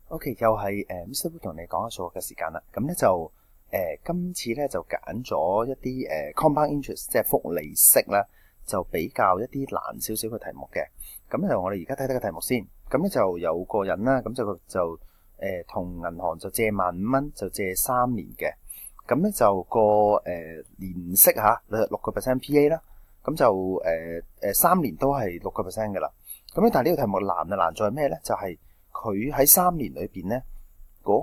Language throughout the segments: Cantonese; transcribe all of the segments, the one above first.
OK，又係Mr. Wu 同你講下數學嘅時間啦。咁咧就今次咧就揀咗一啲compound interest，即係複利息啦，就比較一啲難少少嘅題目嘅。咁就我哋而家睇睇個題目先。咁咧就有個人啦，咁就同銀行就借15,000蚊，就借3年嘅。咁咧就個年息嚇6% PA 啦。咁就3年都係6% 嘅啦。咁咧但係呢個題目難在咩咧？就係佢喺3年裏邊咧，嗰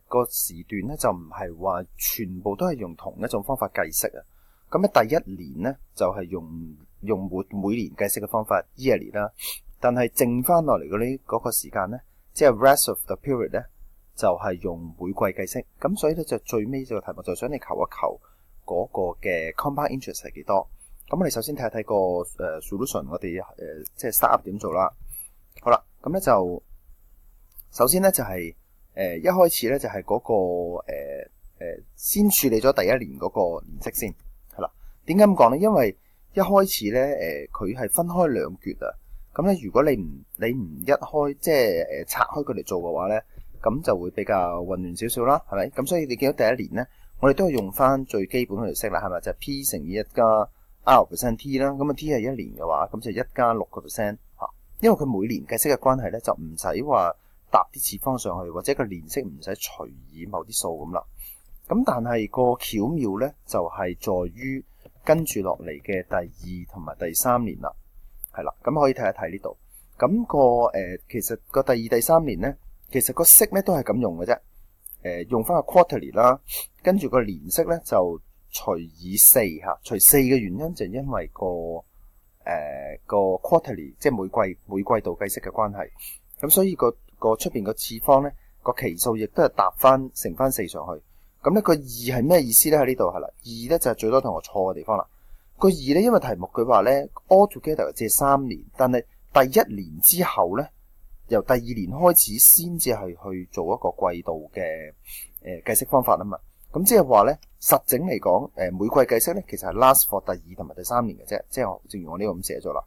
個時段咧就唔係話全部都係用同一種方法計息啊。咁咧第一年咧就係用每年計息嘅方法 yearly 啦，但係剩翻落嚟嗰個時間咧，即係 rest of the period 咧就係用每季計息。咁所以咧就最尾呢個題目就想你求一求嗰個嘅 compound interest 係幾多。咁我哋首先睇一睇個solution， 我哋即係 start up 點做啦。好啦，咁咧就首先咧就係一開始咧就係嗰個先處理咗第一年嗰個年息先，係啦。點解咁講咧？因為一開始咧佢係分開兩橛啊。咁咧如果你唔一開即係拆開佢嚟做嘅話咧，咁就會比較混亂少少啦，係咪？咁所以你見到第一年咧，我哋都係用翻最基本嘅息啦，係咪？就係 P 乘以1加 R% T 啦。咁啊 T 係1年嘅話，咁就1加6%嚇。因為佢每年計息嘅關係咧，就唔使話搭啲次方上去，或者個年息唔使除以某啲數咁啦。咁但係個巧妙咧，就係在於跟住落嚟嘅第2同埋第3年啦，係啦。咁可以睇一睇呢度。咁其實個第2、第3年咧，其實個息咧都係咁用嘅啫。用翻個 quarterly 啦，跟住個年息咧就除以4嚇。除4嘅原因就係因為個 quarterly 即係每季度計息嘅關係。咁所以個出邊個次方咧個期數亦都係搭翻乘翻4上去。咁咧個2係咩意思咧？喺呢度係啦，2咧就係最多同學錯嘅地方啦。個2咧因為題目佢話咧 all together 借3年，但係第1年之後咧，由第2年開始先至係去做一個季度嘅計息方法啊嘛。咁即係話咧，實整嚟講，每季計息咧其實係 last for 第2同埋第3年嘅啫。即係正如我呢個咁寫咗啦。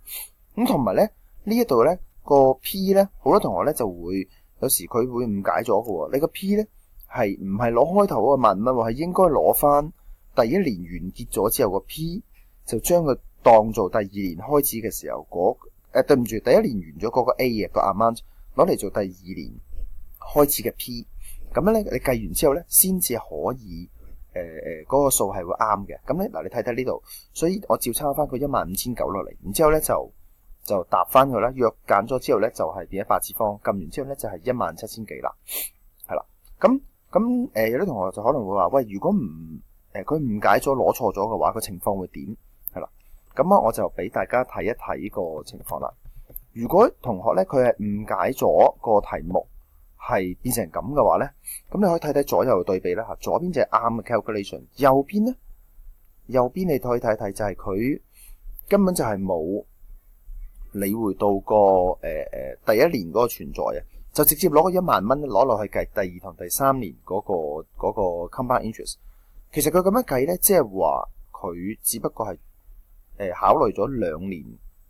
咁同埋咧呢一度咧個 P 咧，好多同學咧就會有時佢會誤解咗嘅喎。你個 P 咧係唔係攞開頭嗰個15,000蚊喎？係應該攞翻第1年完結咗之後個 P， 就將佢當做第2年開始嘅時候對唔住，第1年完咗嗰個 A 嘅個 amount 攞嚟做第2年開始嘅 P。咁樣咧，你計完之後咧，先至可以嗰個數係會啱嘅。咁咧嗱，你睇睇呢度，所以我照抄翻佢15,900落嚟，然之後咧就搭翻佢啦。約揀咗之後咧，就係變咗8次方，撳完之後咧就係17,000幾啦，係啦。咁有啲同學就可能會話：喂，如果佢誤解咗攞錯咗嘅話，個情況會點？係啦。咁啊，我就俾大家睇一睇個情況啦。如果同學咧佢係誤解咗個題目係變成咁嘅話咧，咁你可以睇睇左右對比啦嚇。左邊就係啱嘅 calculation， 右邊你可以睇睇就係佢根本就係冇理會到個第1年嗰個存在啊，就直接攞個10,000蚊攞落去計第2同第3年嗰個 compound interest。其實佢咁樣計咧，即係話佢只不過係考慮咗2年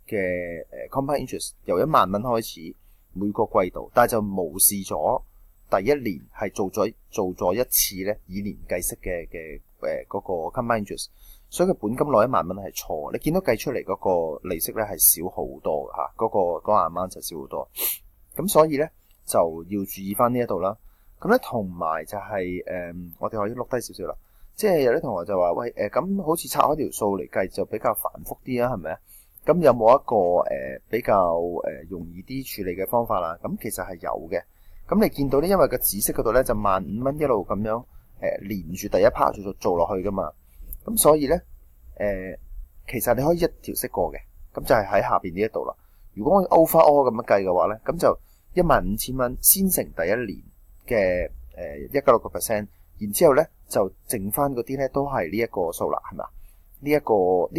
嘅compound interest， 由10,000蚊開始每個季度，但係就無視咗第1年係做咗一次咧以年計息嘅嗰個 compound interest， 所以佢本金攞10,000蚊係錯。你見到計出嚟嗰個利息咧係少好多嚇，嗰個amount就少好多。咁所以咧就要注意翻呢一度啦。咁咧同埋就係我哋可以碌低少少啦。即係有啲同學就話：喂咁好似拆開條數嚟計就比較繁複啲啊，係咪啊？咁有冇一個比較容易啲處理嘅方法啦？咁其實係有嘅。咁你見到咧，因為個紫色嗰度咧就15,000蚊一路咁樣連住第一 part 做落去噶嘛。咁所以咧其實你可以一條式過嘅。咁就係喺下邊呢一度啦。如果我 overall 咁樣計嘅話咧，咁就15,000蚊先乘第1年嘅1加6%，然之後咧就剩翻嗰啲咧都係呢一個數啦，係咪啊？呢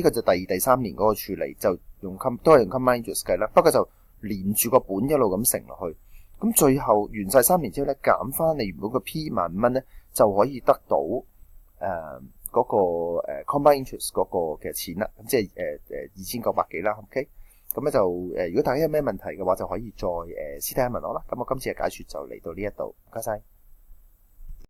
個就第2、第3年嗰個處理，就都係用 compound interest 計啦。不過就連住個本一路咁乘落去，咁最後完晒3年之後咧，減翻你原本個 P 15,000蚊咧，就可以得到嗰個compound interest 嗰個嘅錢啦。咁即係2,900幾啦。OK，咁咧就如果大家有咩問題嘅話，就可以再私底下問我啦。咁我今次嘅解說就嚟到呢一度，唔該晒。